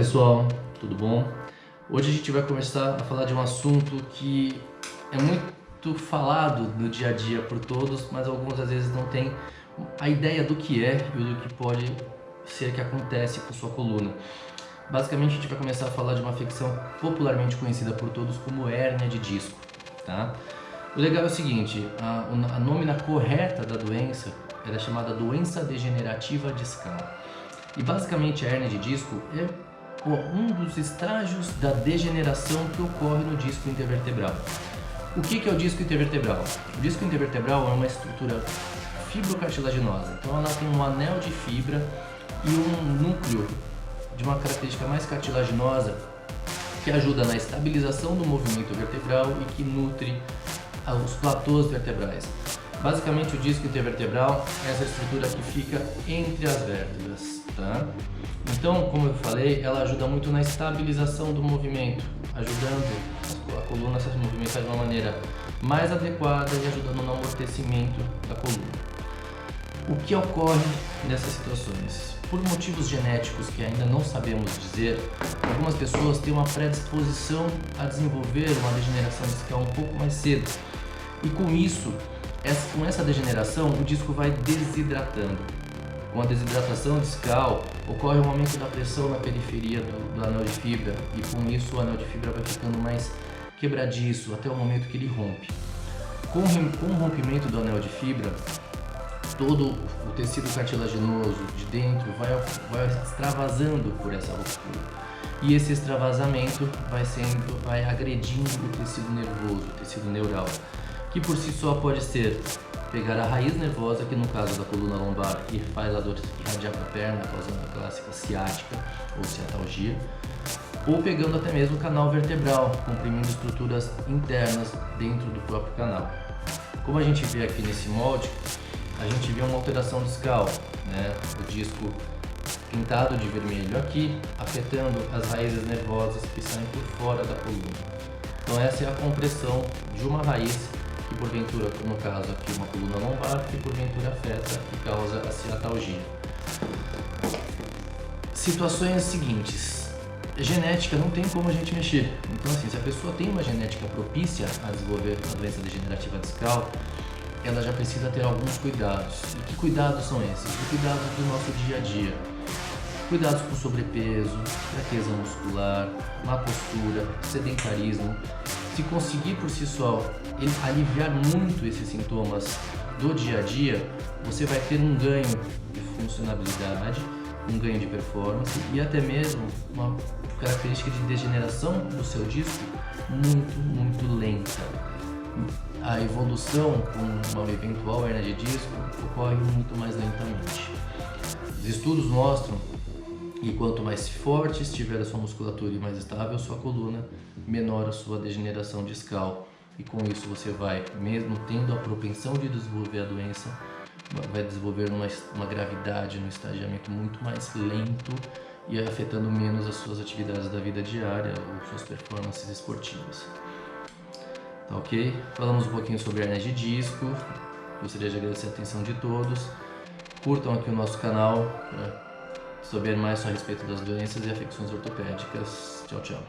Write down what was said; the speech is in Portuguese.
pessoal, tudo bom? Hoje a gente vai começar a falar de um assunto que é muito falado no dia a dia por todos, mas alguns às vezes não têm a ideia do que é e do que pode ser que acontece com sua coluna. Basicamente a gente vai começar a falar de uma afecção popularmente conhecida por todos como hérnia de disco, tá? O legal é o seguinte, a nômina correta da doença é chamada doença degenerativa discal. E basicamente a hérnia de disco é um dos estágios da degeneração que ocorre no disco intervertebral. O que é o disco intervertebral? O disco intervertebral é uma estrutura fibrocartilaginosa, então ela tem um anel de fibra e um núcleo de uma característica mais cartilaginosa que ajuda na estabilização do movimento vertebral e que nutre os platôs vertebrais. Basicamente o disco intervertebral é essa estrutura que fica entre as vértebras, tá? Então, como eu falei, ela ajuda muito na estabilização do movimento, ajudando a coluna a se movimentar de uma maneira mais adequada e ajudando no amortecimento da coluna. O que ocorre nessas situações? Por motivos genéticos que ainda não sabemos dizer, algumas pessoas têm uma predisposição a desenvolver uma degeneração discal um pouco mais cedo. E com isso, com essa degeneração, o disco vai desidratando. Com a desidratação discal, ocorre um aumento da pressão na periferia do anel de fibra e com isso o anel de fibra vai ficando mais quebradiço até o momento que ele rompe. Com o rompimento do anel de fibra, todo o tecido cartilaginoso de dentro vai extravasando por essa ruptura. E esse extravasamento vai agredindo o tecido nervoso, o tecido neural, que por si só pode ser pegar a raiz nervosa, que no caso da coluna lombar, que faz a dor cardíaca na perna, causando a clássica ciática ou ciatalgia, ou pegando até mesmo o canal vertebral, comprimindo estruturas internas dentro do próprio canal. Como a gente vê aqui nesse molde, a gente vê uma alteração discal, né? O disco pintado de vermelho aqui, afetando as raízes nervosas que saem por fora da coluna. Então essa é a compressão de uma raiz que porventura, no caso aqui uma coluna lombar, que porventura afeta e causa a ciatalgia. Situações seguintes. Genética não tem como a gente mexer. Então assim, se a pessoa tem uma genética propícia a desenvolver a doença degenerativa discal, ela já precisa ter alguns cuidados. E que cuidados são esses? Os cuidados do nosso dia a dia. Cuidados com sobrepeso, fraqueza muscular, má postura, sedentarismo. Se conseguir por si só aliviar muito esses sintomas do dia a dia, você vai ter um ganho de funcionabilidade, um ganho de performance e até mesmo uma característica de degeneração do seu disco muito lenta. A evolução com uma eventual hérnia de disco ocorre muito mais lentamente. Os estudos mostram que quanto mais forte estiver a sua musculatura e mais estável a sua coluna, menor a sua degeneração discal. E com isso você vai, mesmo tendo a propensão de desenvolver a doença, vai desenvolver uma gravidade, um estagiamento muito mais lento e afetando menos as suas atividades da vida diária ou suas performances esportivas. Tá ok? Falamos um pouquinho sobre hérnia de disco. Gostaria de agradecer a atenção de todos. Curtam aqui o nosso canal para saber mais a respeito das doenças e afecções ortopédicas. Tchau, tchau.